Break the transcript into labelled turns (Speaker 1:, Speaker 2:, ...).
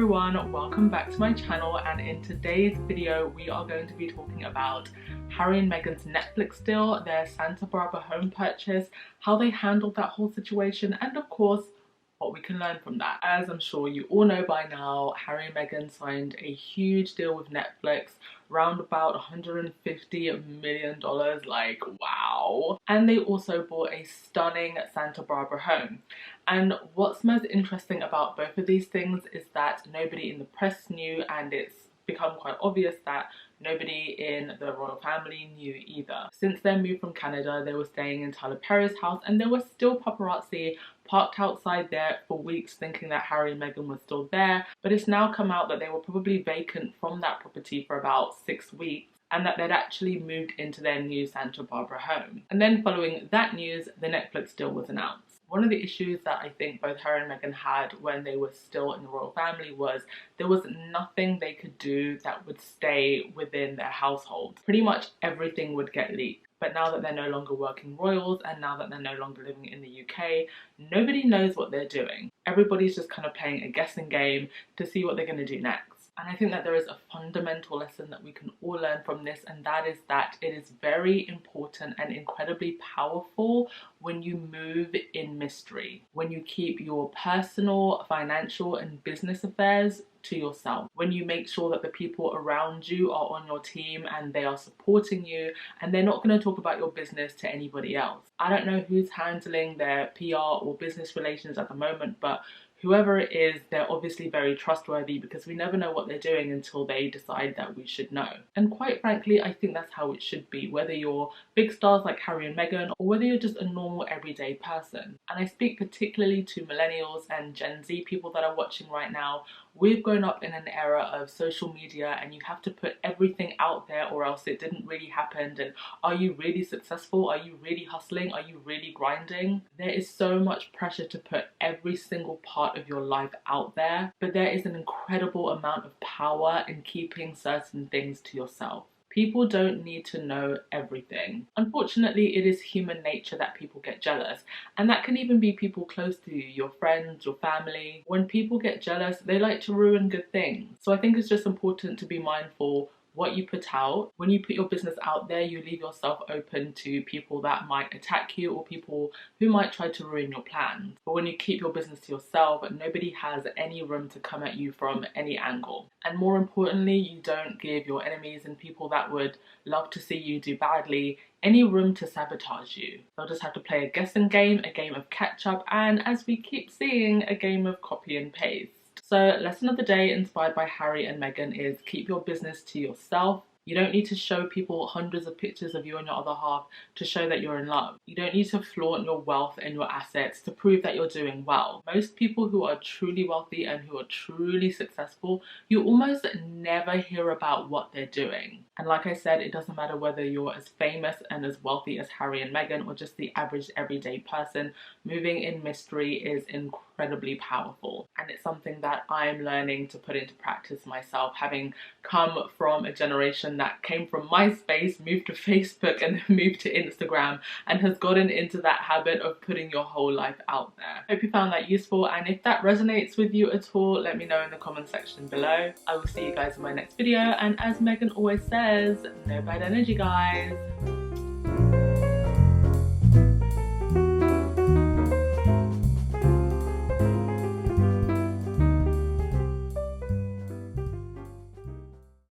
Speaker 1: everyone, welcome back to my channel, and in today's video we are going to be talking about Harry and Meghan's Netflix deal, their Santa Barbara home purchase, how they handled that whole situation, and of course what we can learn from that. As I'm sure you all know by now, Harry and Meghan signed a huge deal with Netflix, round about $150 million, like wow. And they also bought a stunning Santa Barbara home. And what's most interesting about both of these things is that nobody in the press knew, and it's become quite obvious that nobody in the royal family knew either. Since their move from Canada, they were staying in Tyler Perry's house, and there were still paparazzi parked outside there for weeks thinking that Harry and Meghan were still there, but it's now come out that they were probably vacant from that property for about 6 weeks, and that they'd actually moved into their new Santa Barbara home. And then following that news, the Netflix deal was announced. One of the issues that I think both Harry and Meghan had when they were still in the royal family was there was nothing they could do that would stay within their household. Pretty much everything would get leaked. But now that they're no longer working royals, and now that they're no longer living in the UK, nobody knows what they're doing. Everybody's just kind of playing a guessing game to see what they're going to do next. And I think that there is a fundamental lesson that we can all learn from this, and that is that it is very important and incredibly powerful when you move in mystery, when you keep your personal, financial and business affairs to yourself, when you make sure that the people around you are on your team and they are supporting you and they're not going to talk about your business to anybody else. I don't know who's handling their PR or business relations at the moment, but whoever it is, they're obviously very trustworthy, because we never know what they're doing until they decide that we should know. And quite frankly, I think that's how it should be, whether you're big stars like Harry and Meghan or whether you're just a normal everyday person. And I speak particularly to millennials and Gen Z people that are watching right now. We've grown up in an era of social media, and you have to put everything out there or else it didn't really happen. And are you really successful? Are you really hustling? Are you really grinding? There is so much pressure to put every single part of your life out there, but there is an incredible amount of power in keeping certain things to yourself. People don't need to know everything. Unfortunately, it is human nature that people get jealous, and that can even be people close to you, your friends, your family. When people get jealous, they like to ruin good things. So I think it's just important to be mindful what you put out. When you put your business out there, you leave yourself open to people that might attack you or people who might try to ruin your plans. But when you keep your business to yourself, nobody has any room to come at you from any angle. And more importantly, you don't give your enemies and people that would love to see you do badly any room to sabotage you. They'll just have to play a guessing game, a game of catch up, and as we keep seeing, a game of copy and paste. So, lesson of the day inspired by Harry and Meghan is keep your business to yourself. You don't need to show people hundreds of pictures of you and your other half to show that you're in love. You don't need to flaunt your wealth and your assets to prove that you're doing well. Most people who are truly wealthy and who are truly successful, you almost never hear about what they're doing. And like I said, it doesn't matter whether you're as famous and as wealthy as Harry and Meghan or just the average everyday person, moving in mystery is incredibly powerful. And it's something that I'm learning to put into practice myself, having come from a generation that came from MySpace, moved to Facebook and then moved to Instagram, and has gotten into that habit of putting your whole life out there. Hope you found that useful, and if that resonates with you at all, let me know in the comment section below. I will see you guys in my next video, and as Meghan always says, no bad energy guys.